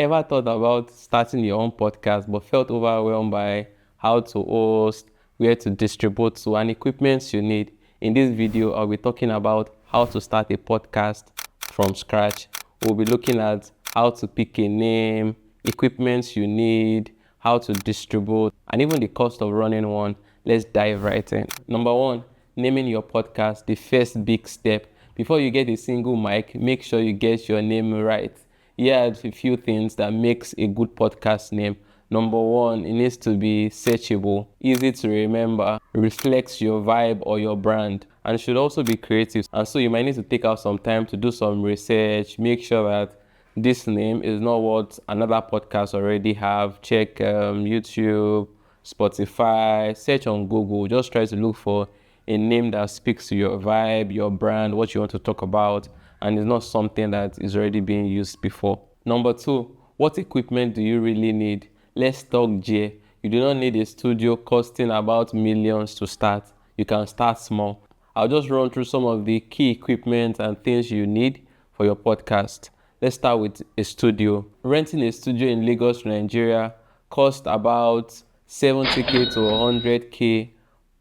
ever thought about starting your own podcast but felt overwhelmed by how to host, where to distribute to, and equipment you need? In this video, I'll be talking about how to start a podcast from scratch. We'll be looking at how to pick a name, equipment you need, how to distribute, and even the cost of running one. Let's dive right in. Number one, naming your podcast, the first big step. Before you get a single mic, make sure you get your name right. Here are a few things that makes a good podcast name. Number one, it needs to be searchable, easy to remember, reflects your vibe or your brand, and should also be creative. And so you might need to take out some time to do some research, make sure that this name is not what another podcast already have. Check YouTube, Spotify, search on Google. Just try to look for a name that speaks to your vibe, your brand, what you want to talk about, and it's not something that is already being used before. Number two, what equipment do you really need? Let's talk gear. You do not need a studio costing about millions to start. You can start small. I'll just run through some of the key equipment and things you need for your podcast. Let's start with a studio. Renting a studio in Lagos, Nigeria costs about 70k to 100k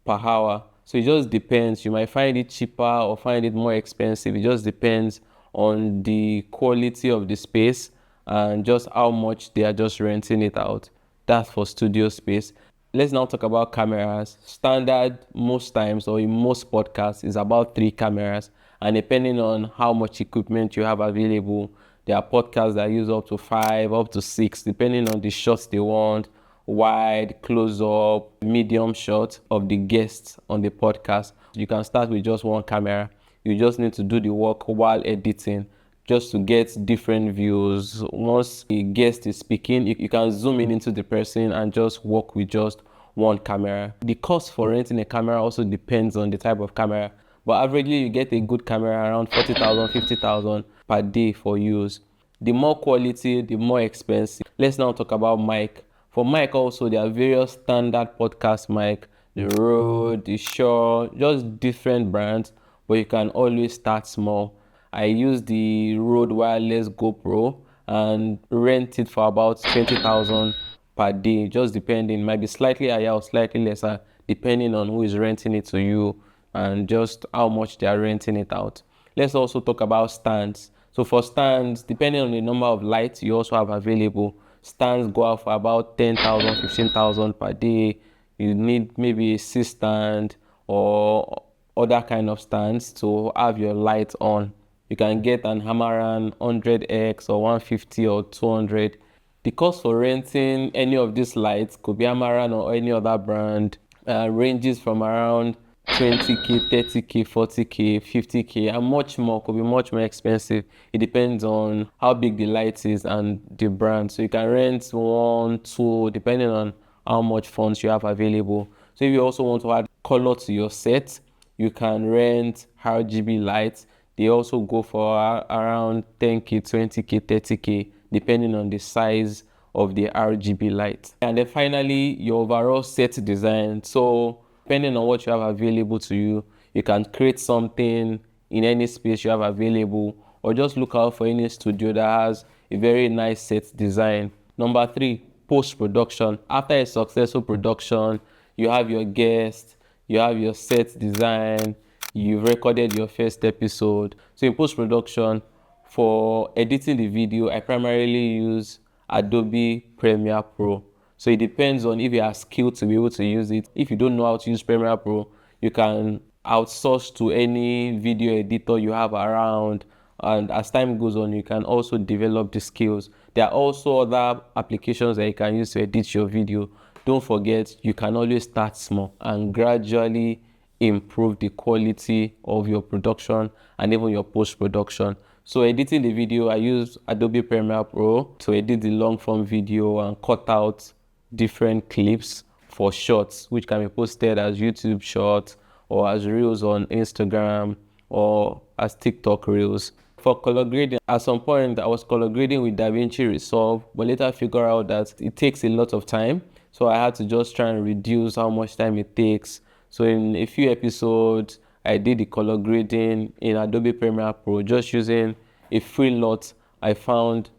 per hour. So it just depends. You might find it cheaper or find it more expensive. It just depends on the quality of the space and just how much they are just renting it out. That's for studio space. Let's now talk about cameras. Standard most times or in most podcasts is about 3 cameras. And depending on how much equipment you have available, there are podcasts that use up to 5, up to 6, depending on the shots they want, wide, close up, medium shot of the guests on the podcast. You can start with just one camera. You just need to do the work while editing just to get different views. Once the guest is speaking, you can zoom in into the person and just work with just one camera. The cost for renting a camera also depends on the type of camera, but averagely you get a good camera around 40,000, 50,000 per day for use. The more quality, the more expensive. Let's now talk about mic. For mic also, there are various standard podcast mic, the Rode, the Shure, just different brands, but you can always start small. I use the Rode Wireless GoPro and rent it for about 20,000 per day, just depending. It might be slightly higher or slightly lesser, depending on who is renting it to you and just how much they are renting it out. Let's also talk about stands. So for stands, depending on the number of lights you also have available, stands go out for about 10,000, 15,000 per day. You need maybe a C stand or other kind of stands to have your light on. You can get an Amaran 100X or 150 or 200. The cost for renting any of these lights, could be Amaran or any other brand, ranges from around 20k, 30k, 40k, 50k, and much more. Could be much more expensive. It depends on how big the light is and the brand. So you can rent 1, 2, depending on how much funds you have available. So if you also want to add color to your set, you can rent RGB lights. They also go for around 10k, 20k, 30k, depending on the size of the RGB light. And then finally, your overall set design. So depending on what you have available to you, you can create something in any space you have available, or just look out for any studio that has a very nice set design. Number 3, post-production. After a successful production, you have your guest, you have your set design, you've recorded your first episode. So in post-production, for editing the video, I primarily use Adobe Premiere Pro. So it depends on if you are skilled to be able to use it. If you don't know how to use Premiere Pro, you can outsource to any video editor you have around. And as time goes on, you can also develop the skills. There are also other applications that you can use to edit your video. Don't forget, you can always start small and gradually improve the quality of your production and even your post-production. So editing the video, I use Adobe Premiere Pro to edit the long form video and cut out different clips for shorts, which can be posted as YouTube shorts or as reels on Instagram or as TikTok reels. For color grading, at some point I was color grading with DaVinci Resolve, but later I figured out that it takes a lot of time. So I had to just try and reduce how much time it takes. So in a few episodes, I did the color grading in Adobe Premiere Pro just using a free lot I found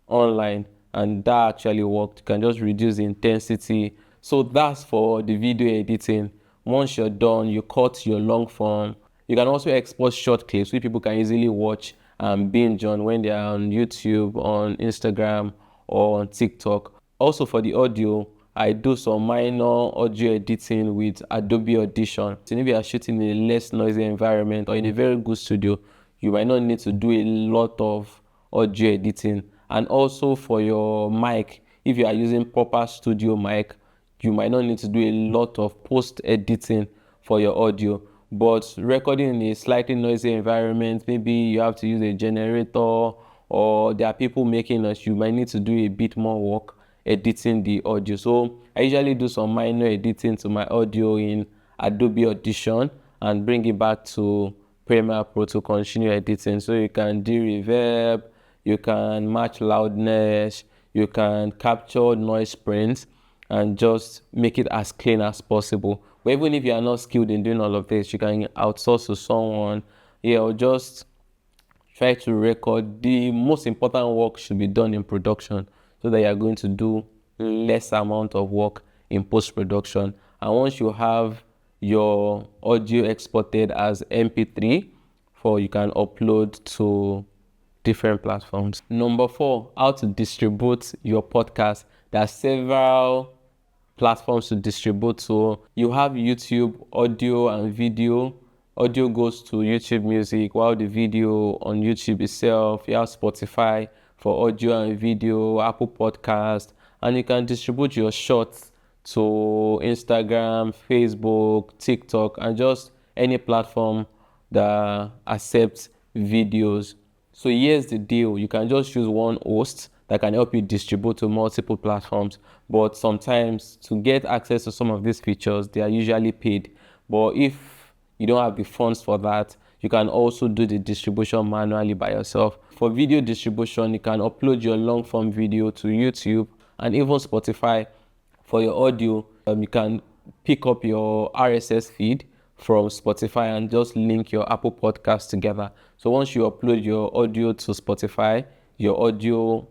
online. and that actually worked. You can just reduce the intensity. So that's for the video editing. Once you're done, you cut your long form. You can also export short clips which people can easily watch and binge on when they're on YouTube, on Instagram, or on TikTok. Also for the audio, I do some minor audio editing with Adobe Audition. So if you are shooting in a less noisy environment or in a very good studio, you might not need to do a lot of audio editing. And also for your mic, if you are using proper studio mic, you might not need to do a lot of post editing for your audio. But recording in a slightly noisy environment, maybe you have to use a generator, or there are people making noise, you might need to do a bit more work editing the audio. So I usually do some minor editing to my audio in Adobe Audition and bring it back to Premiere Pro to continue editing. So you can do reverb, you can match loudness, you can capture noise prints, and just make it as clean as possible. But even if you are not skilled in doing all of this, you can outsource to someone, or just try to record. The most important work should be done in production, so that you are going to do less amount of work in post-production. And once you have your audio exported as MP3, you can upload to different platforms. Number 4, how to distribute your podcast. There are several platforms to distribute. So you have YouTube audio and video. Audio goes to YouTube Music, while the video on YouTube itself. You have Spotify for audio and video, Apple Podcast, and you can distribute your shorts to Instagram, Facebook, TikTok, and just any platform that accepts videos. So here's the deal. You can just choose one host that can help you distribute to multiple platforms. But sometimes to get access to some of these features, they are usually paid. But if you don't have the funds for that, you can also do the distribution manually by yourself. For video distribution, you can upload your long form video to YouTube and even Spotify. For your audio, you can pick up your RSS feed from Spotify and just link your Apple Podcast together. So once you upload your audio to Spotify, your audio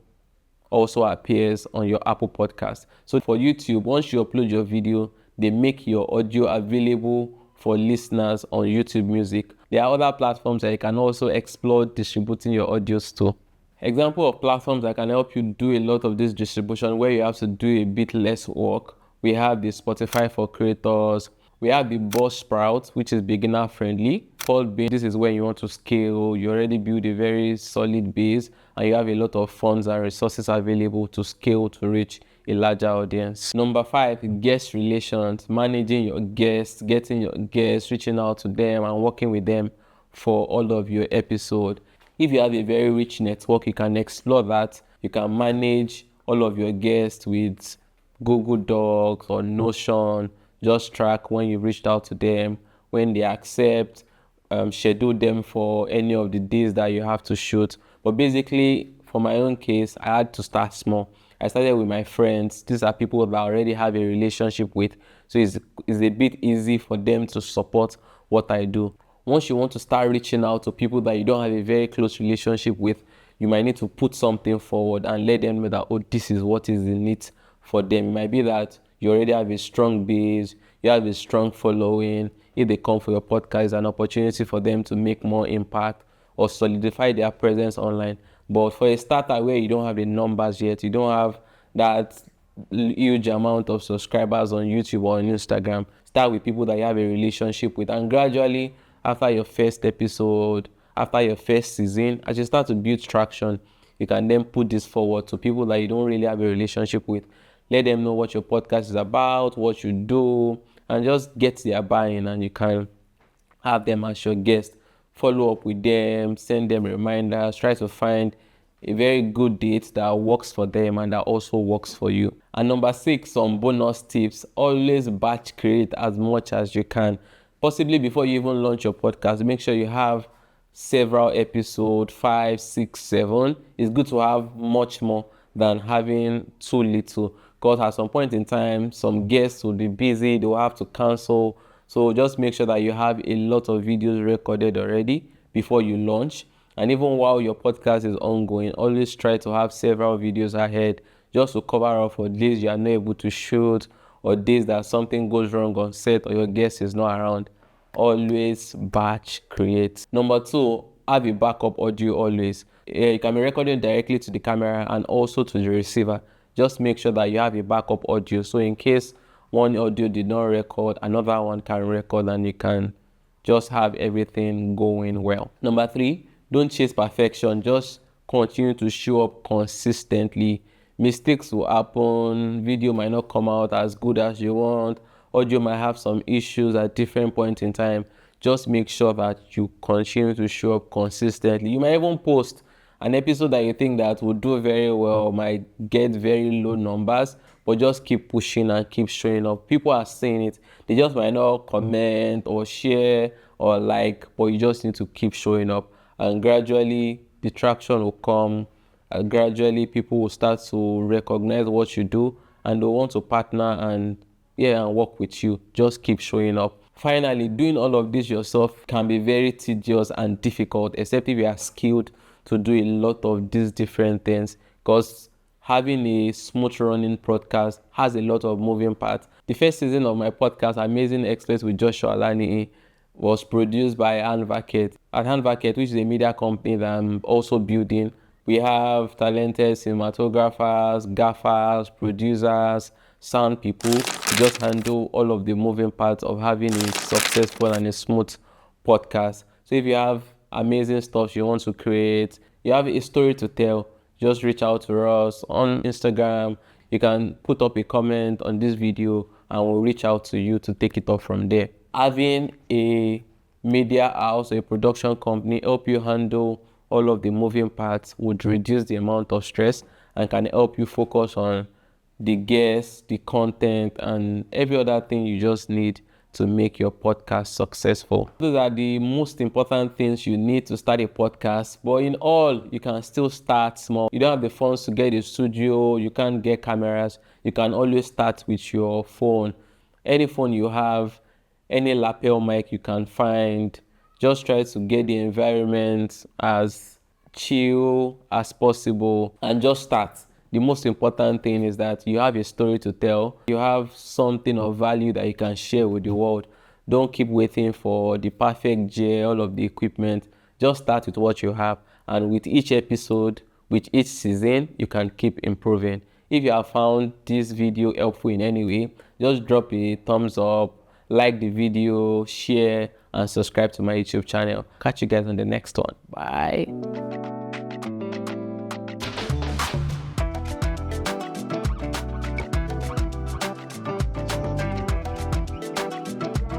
also appears on your Apple Podcast. So for YouTube, once you upload your video, they make your audio available for listeners on YouTube Music. There are other platforms that you can also explore distributing your audios to. Example of platforms that can help you do a lot of this distribution where you have to do a bit less work. We have the Spotify for creators. We have the Buzzsprout, which is beginner friendly. Podbean, this is when you want to scale. You already build a very solid base and you have a lot of funds and resources available to scale to reach a larger audience. Number 5, guest relations, managing your guests, getting your guests, reaching out to them and working with them for all of your episode. If you have a very rich network, you can explore that. You can manage all of your guests with Google Docs or Notion. Just track when you've reached out to them, when they accept, schedule them for any of the days that you have to shoot. But basically, for my own case, I had to start small. I started with my friends. These are people that I already have a relationship with. So it's a bit easy for them to support what I do. Once you want to start reaching out to people that you don't have a very close relationship with, you might need to put something forward and let them know that, oh, this is what is in it for them. It might be that you already have a strong base, you have a strong following. If they come for your podcast, it's an opportunity for them to make more impact or solidify their presence online. But for a starter where you don't have the numbers yet, you don't have that huge amount of subscribers on YouTube or on Instagram, start with people that you have a relationship with. And gradually, after your first episode, after your first season, as you start to build traction, you can then put this forward to people that you don't really have a relationship with. Let them know what your podcast is about, what you do, and just get their buy-in, and you can have them as your guest. Follow up with them, send them reminders, try to find a very good date that works for them and that also works for you. And number 6, some bonus tips. Always batch create as much as you can. Possibly before you even launch your podcast, make sure you have several episodes, 5, 6, 7. It's good to have much more than having too little, because at some point in time, some guests will be busy, they will have to cancel. So just make sure that you have a lot of videos recorded already before you launch. And even while your podcast is ongoing, always try to have several videos ahead just to cover up for days you are not able to shoot, or days that something goes wrong on set or your guest is not around. Always batch create. Number 2, have a backup audio always. You can be recording directly to the camera and also to the receiver. Just make sure that you have a backup audio, so in case one audio did not record, another one can record and you can just have everything going well. Number 3, don't chase perfection. Just continue to show up consistently. Mistakes will happen. Video might not come out as good as you want. Audio might have some issues at different points in time. Just make sure that you continue to show up consistently. You might even post an episode that you think that will do very well, might get very low numbers, but just keep pushing and keep showing up. People are seeing it. They just might not comment or share or like, but you just need to keep showing up, and gradually the traction will come. Gradually people will start to recognize what you do and they want to partner and work with you. Just keep showing up. Finally, doing all of this yourself can be very tedious and difficult, except if you are skilled to do a lot of these different things, because having a smooth running podcast has a lot of moving parts. The first season of my podcast, Amazing Experts with Joshua Alani, was produced by Hanvaket. At Hanvaket, which is a media company that I'm also building, we have talented cinematographers, gaffers, producers, sound people to just handle all of the moving parts of having a successful and a smooth podcast. So if you have amazing stuff you want to create, you have a story to tell, just reach out to us on Instagram. You can put up a comment on this video and we'll reach out to you to take it up from there. Having a media house or a production company help you handle all of the moving parts would reduce the amount of stress and can help you focus on the guests, the content, and every other thing you just need to make your podcast successful. Those are the most important things you need to start a podcast, but in all, you can still start small. You don't have the funds to get a studio, you can't get cameras, you can always start with your phone. Any phone you have, any lapel mic you can find. Just try to get the environment as chill as possible and just start. The most important thing is that you have a story to tell. You have something of value that you can share with the world. Don't keep waiting for the perfect gear, all of the equipment. Just start with what you have. And with each episode, with each season, you can keep improving. If you have found this video helpful in any way, just drop a thumbs up, like the video, share, and subscribe to my YouTube channel. Catch you guys on the next one. Bye.